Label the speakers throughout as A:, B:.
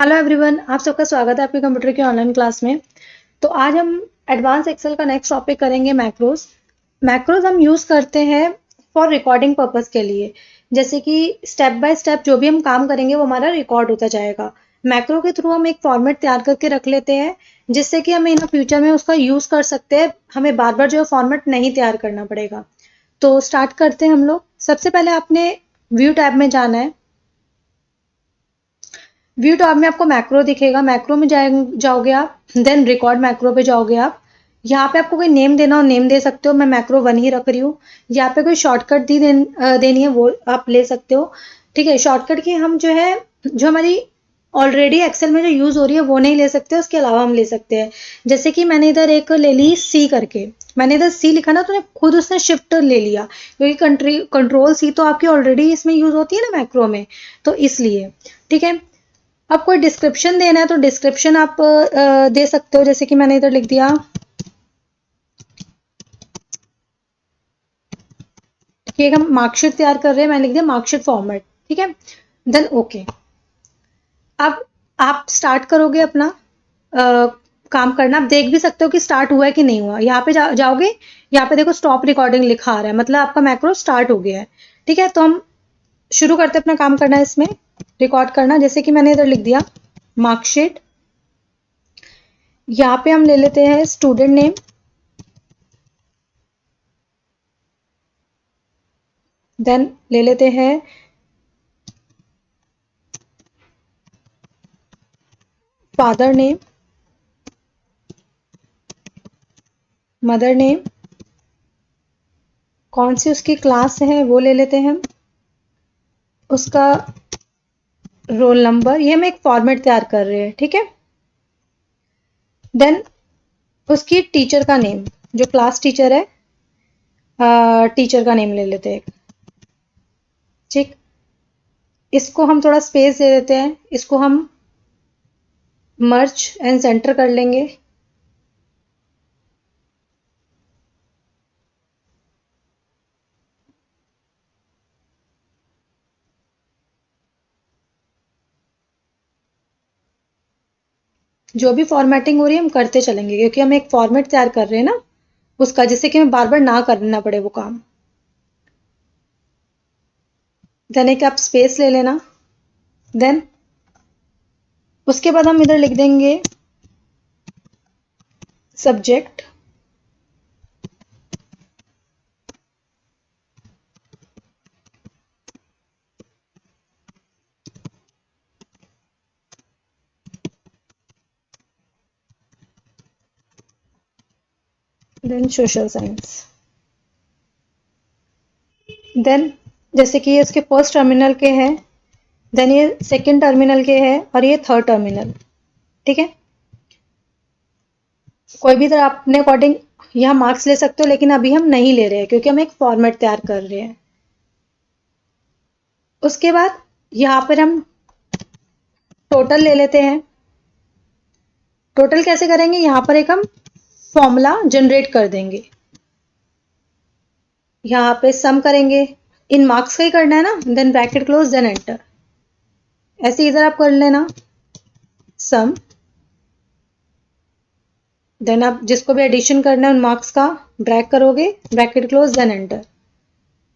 A: Hello everyone, आप सबका स्वागत है आपके कंप्यूटर की ऑनलाइन क्लास में। तो आज हम एडवांस एक्सेल का नेक्स्ट टॉपिक करेंगे मैक्रोज। मैक्रोज हम यूज़ करते हैं फॉर रिकॉर्डिंग पर्पस के लिए। जैसे कि स्टेप बाय स्टेप जो भी हम काम करेंगे वो हमारा रिकॉर्ड होता जाएगा। मैक्रो के थ्रू हम एक फॉर्मेट तैयार करके रख लेते हैं, जिससे कि हम इन फ्यूचर में उसका यूज़ कर सकते हैं। हमें बार बार जो फॉर्मेट नहीं तैयार करना पड़ेगा। तो स्टार्ट करते हैं हम लोग। सबसे पहले आपने व्यू टैब में जाना है। व्यू टैब में आपको मैक्रो दिखेगा, मैक्रो में जाओगे आप, देन रिकॉर्ड मैक्रो पे जाओगे आप। यहाँ पे आपको कोई नेम देना हो नेम दे सकते हो, मैं मैक्रो 1 ही रख रही हूँ। यहाँ पे कोई शॉर्टकट देनी है वो आप ले सकते हो। ठीक है, शॉर्टकट की हम जो है, जो हमारी ऑलरेडी एक्सेल में जो यूज़ हो रही है वो नहीं ले सकते, उसके अलावा हम ले सकते हैं। जैसे कि मैंने इधर एक ले ली सी करके, मैंने इधर सी लिखा ना, तो खुद उसने शिफ्ट ले लिया, क्योंकि कंट्रोल सी तो आपकी ऑलरेडी इसमें यूज़ होती है ना मैक्रो में, तो इसलिए। ठीक है, अब कोई डिस्क्रिप्शन देना है तो डिस्क्रिप्शन आप दे सकते हो। जैसे कि मैंने इधर लिख दिया कि हम मार्कशीट तैयार कर रहे हैं, मैंने लिख दिया मार्कशीट फॉर्मेट। ठीक है, देन ओके। अब आप स्टार्ट करोगे अपना काम करना। आप देख भी सकते हो कि स्टार्ट हुआ है कि नहीं हुआ। यहाँ पे जाओगे, यहाँ पे देखो स्टॉप रिकॉर्डिंग लिखा आ रहा है, मतलब आपका मैक्रो स्टार्ट हो गया है। ठीक है, तो हम शुरू करते अपना काम करना है इसमें, रिकॉर्ड करना। जैसे कि मैंने इधर लिख दिया मार्कशीट। यहाँ पे हम ले लेते हैं स्टूडेंट नेम, देन ले लेते हैं फादर नेम, मदर नेम, कौन सी उसकी क्लास है वो ले लेते हैं हम, उसका रोल नंबर। ये हम एक फॉर्मेट तैयार कर रहे हैं। ठीक है, देन उसकी टीचर का नेम, जो क्लास टीचर है, टीचर का नेम ले लेते हैं। ठीक, इसको हम थोड़ा स्पेस दे देते हैं, इसको हम मर्ज एंड सेंटर कर लेंगे। जो भी फॉर्मेटिंग हो रही है हम करते चलेंगे, क्योंकि हम एक फॉर्मेट तैयार कर रहे हैं ना उसका, जिससे कि हमें बार बार ना करना पड़े वो काम। देन एक आप स्पेस ले लेना, देन उसके बाद हम इधर लिख देंगे subject, then social science. Then जैसे कि ये इसके फर्स्ट टर्मिनल के हैं, देन ये सेकंड टर्मिनल के हैं, और ये थर्ड टर्मिनल। ठीक है, कोई भी तरह अपने अकॉर्डिंग यहाँ मार्क्स ले सकते हो, लेकिन अभी हम नहीं ले रहे हैं क्योंकि हम एक फॉर्मेट तैयार कर रहे हैं। उसके बाद यहाँ पर हम टोटल ले लेते हैं। टोटल कैसे करेंगे, यहाँ पर एक हम फॉर्मूला जनरेट कर देंगे। यहाँ पे सम करेंगे, इन मार्क्स का ही करना है ना, then bracket close, then enter. ऐसे इधर आप कर लेना सम, देन आप जिसको भी एडिशन करना है उन मार्क्स का ड्रैग करोगे, bracket close, then enter.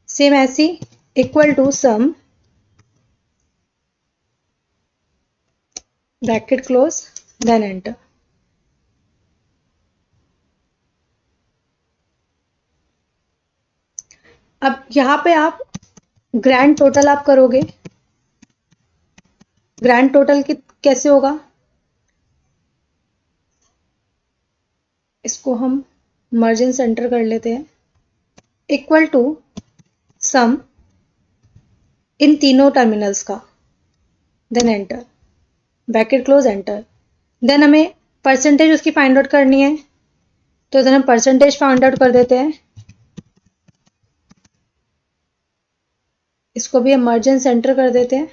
A: Same ऐसी equal to sum, bracket close, then enter. अब यहाँ पे आप ग्रैंड टोटल आप करोगे। ग्रैंड टोटल कैसे होगा, इसको हम मार्जिन सेंटर कर लेते हैं, इक्वल टू सम इन तीनों टर्मिनल्स का, then enter, bracket close, enter. Then हमें परसेंटेज उसकी फाइंड आउट करनी है, तो इधर हम परसेंटेज फाइंड आउट कर देते हैं। इसको भी हम मार्जिन सेंटर कर देते हैं,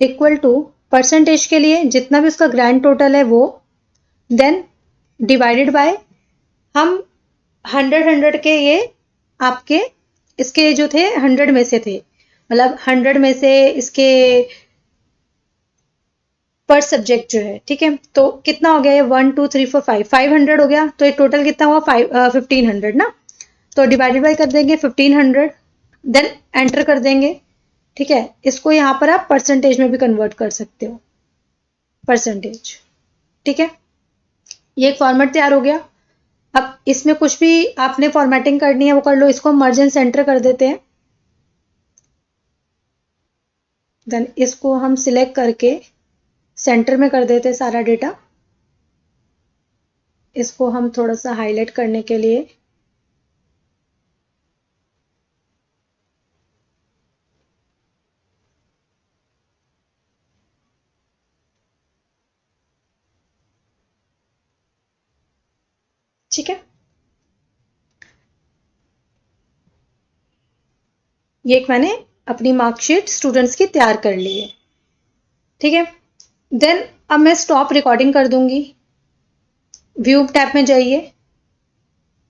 A: इक्वल टू परसेंटेज के लिए जितना भी उसका ग्रैंड टोटल है वो, देन डिवाइडेड बाय, हम 100 के ये आपके इसके जो थे 100 में से थे, मतलब 100 में से इसके पर सब्जेक्ट जो है, ठीक है। तो कितना हो गया ये 1 2 3 4 5 500 हो गया, तो ये टोटल कितना हुआ 1500 ना। तो डिवाइडेड बाई कर देंगे 1500, देन एंटर कर देंगे, ठीक है। इसको यहाँ पर आप परसेंटेज में भी कन्वर्ट कर सकते हो, परसेंटेज, ठीक है। ये एक फॉर्मेट तैयार हो गया। अब इसमें कुछ भी आपने फॉर्मेटिंग करनी है वो कर लो। इसको मर्ज एंड सेंटर कर देते हैं, देन इसको हम सिलेक्ट करके सेंटर में कर देते हैं सारा डेटा। इसको हम थोड़ा सा हाईलाइट करने के लिए ठीक है। ये एक मैंने अपनी मार्कशीट स्टूडेंट्स की तैयार कर ली है, ठीक है। देन अब मैं स्टॉप रिकॉर्डिंग कर दूंगी। व्यू टैब में जाइए,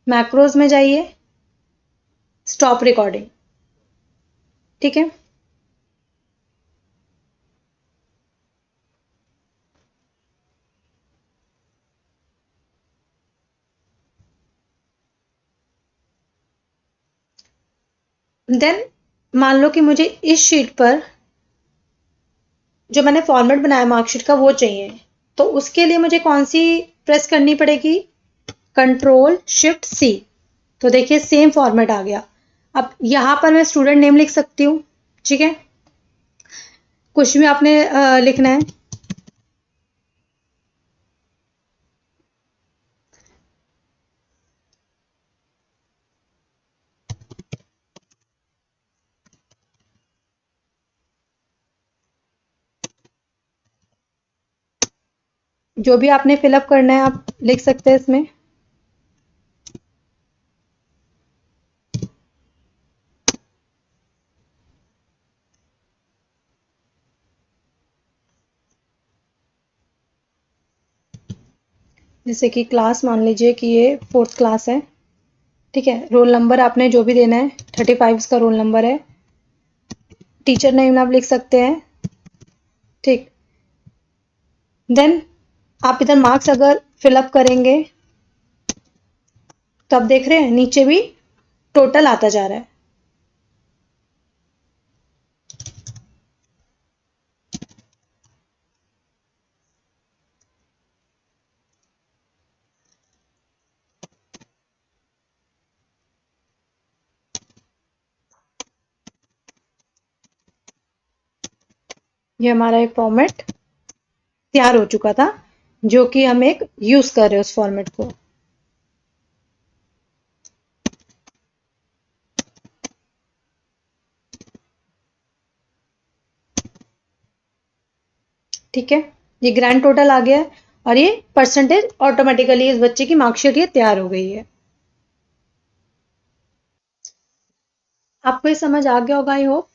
A: मैक्रोज में जाइए, स्टॉप रिकॉर्डिंग, ठीक है। देन मान लो कि मुझे इस शीट पर जो मैंने फॉर्मेट बनाया मार्कशीट का वो चाहिए, तो उसके लिए मुझे कौन सी प्रेस करनी पड़ेगी, कंट्रोल शिफ्ट सी। तो देखिए सेम फॉर्मेट आ गया। अब यहां पर मैं स्टूडेंट नेम लिख सकती हूँ, ठीक है। कुछ भी आपने लिखना है, जो भी आपने फिलअप करना है आप लिख सकते हैं इसमें। जैसे कि क्लास मान लीजिए कि ये 4th क्लास है, ठीक है। रोल नंबर आपने जो भी देना है 35 इसका रोल नंबर है। टीचर नेम आप लिख सकते हैं, ठीक। देन आप इधर मार्क्स अगर फिलअप करेंगे तो आप देख रहे हैं नीचे भी टोटल आता जा रहा है। ये हमारा एक फॉर्मेट तैयार हो चुका था, जो कि हम एक यूज कर रहे हैं उस फॉर्मेट को। ठीक है, ये ग्रैंड टोटल आ गया है और ये परसेंटेज ऑटोमेटिकली इस बच्चे की मार्कशीट ये तैयार हो गई है। आपको ये समझ आ गया होगा आई होप।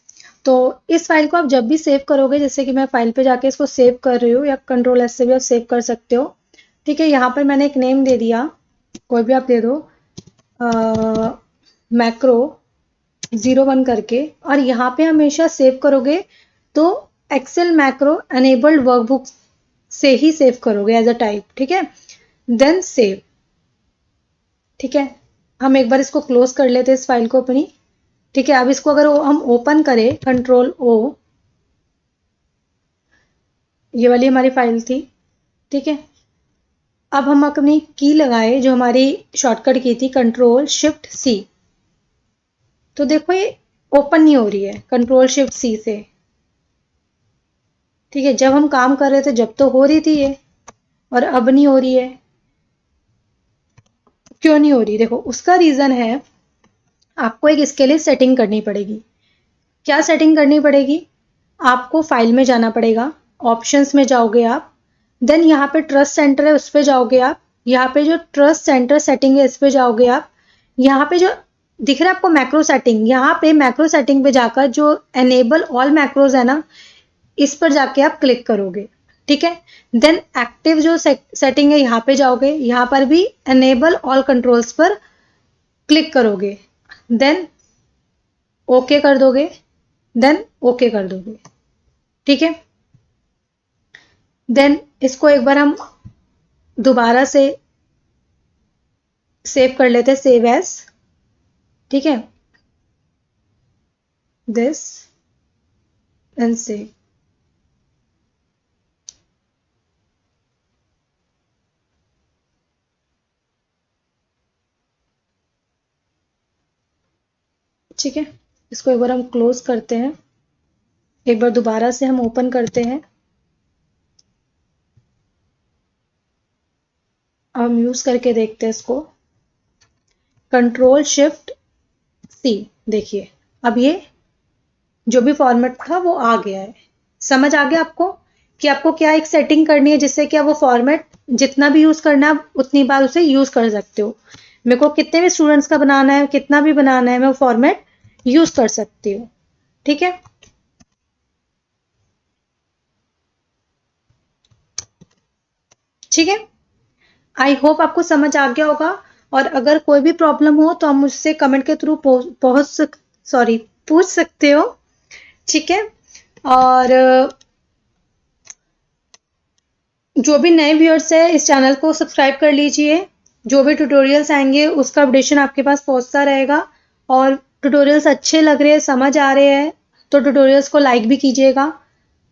A: तो इस फाइल को आप जब भी सेव करोगे, जैसे कि मैं फाइल पे जाके इसको सेव कर रही हूँ या कंट्रोल एस से भी आप सेव कर सकते हो, ठीक है। यहाँ पर मैंने एक नेम दे दिया, कोई भी आप दे दो, मैक्रो 01 करके, और यहाँ पे हमेशा सेव करोगे तो एक्सेल मैक्रो एनेबल्ड वर्कबुक से ही सेव करोगे एज अ टाइप, ठीक है। देन सेव, ठीक है। हम एक बार इसको क्लोज कर लेते हैं इस फाइल को अपनी, ठीक है। अब इसको अगर हम ओपन करें कंट्रोल ओ, ये वाली हमारी फाइल थी, ठीक है। अब हम अपनी की लगाए जो हमारी शॉर्टकट की थी कंट्रोल शिफ्ट सी, तो देखो ये ओपन नहीं हो रही है कंट्रोल शिफ्ट सी से, ठीक है। जब हम काम कर रहे थे जब तो हो रही थी ये, और अब नहीं हो रही है। क्यों नहीं हो रही, देखो उसका रीजन है, आपको एक इसके लिए सेटिंग करनी पड़ेगी। क्या सेटिंग करनी पड़ेगी, आपको फाइल में जाना पड़ेगा, ऑप्शंस में जाओगे आप, देन यहाँ पे ट्रस्ट सेंटर है उस पे जाओगे आप, यहाँ पे जो ट्रस्ट सेंटर सेटिंग है इस पे जाओगे आप, यहाँ पे जो दिख रहा है आपको मैक्रो सेटिंग, यहाँ पे मैक्रो सेटिंग पे जाकर जो एनेबल ऑल मैक्रोज है ना, इस पर जाके आप क्लिक करोगे, ठीक है। देन एक्टिव जो सेटिंग है यहाँ पे जाओगे, यहाँ पर भी एनेबल ऑल कंट्रोल्स पर क्लिक करोगे, देन ओके कर दोगे, देन ओके कर दोगे, ठीक है। देन इसको एक बार हम दोबारा से सेव कर लेते हैं, सेव एज, ठीक है, दिस एंड सेव। ठीक है, इसको एक बार हम क्लोज करते हैं, एक बार दोबारा से हम ओपन करते हैं, हम यूज करके देखते हैं इसको, कंट्रोल शिफ्ट सी, देखिए अब ये जो भी फॉर्मेट था वो आ गया है। समझ आ गया आपको कि आपको क्या एक सेटिंग करनी है जिससे कि आप वो फॉर्मेट जितना भी यूज करना है आप उतनी बार उसे यूज कर सकते हो। मेरे को कितने भी स्टूडेंट्स का बनाना है, कितना भी बनाना है, मैं वो फॉर्मेट यूज कर सकती हूँ। ठीक है, ठीक है, आई होप आपको समझ आ गया होगा। और अगर कोई भी प्रॉब्लम हो तो आप मुझसे कमेंट के थ्रू पूछ सकते हो। ठीक है, और जो भी नए व्यूअर्स है इस चैनल को सब्सक्राइब कर लीजिए। जो भी ट्यूटोरियल्स आएंगे उसका अपडेशन आपके पास पहुंचता रहेगा। और ट्यूटोरियल्स अच्छे लग रहे हैं, समझ आ रहे हैं तो ट्यूटोरियल्स को लाइक भी कीजिएगा।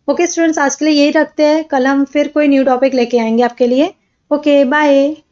A: ओके स्टूडेंट्स, आज के लिए यही रखते हैं, कल हम फिर कोई न्यू टॉपिक लेके आएंगे आपके लिए। Okay bye.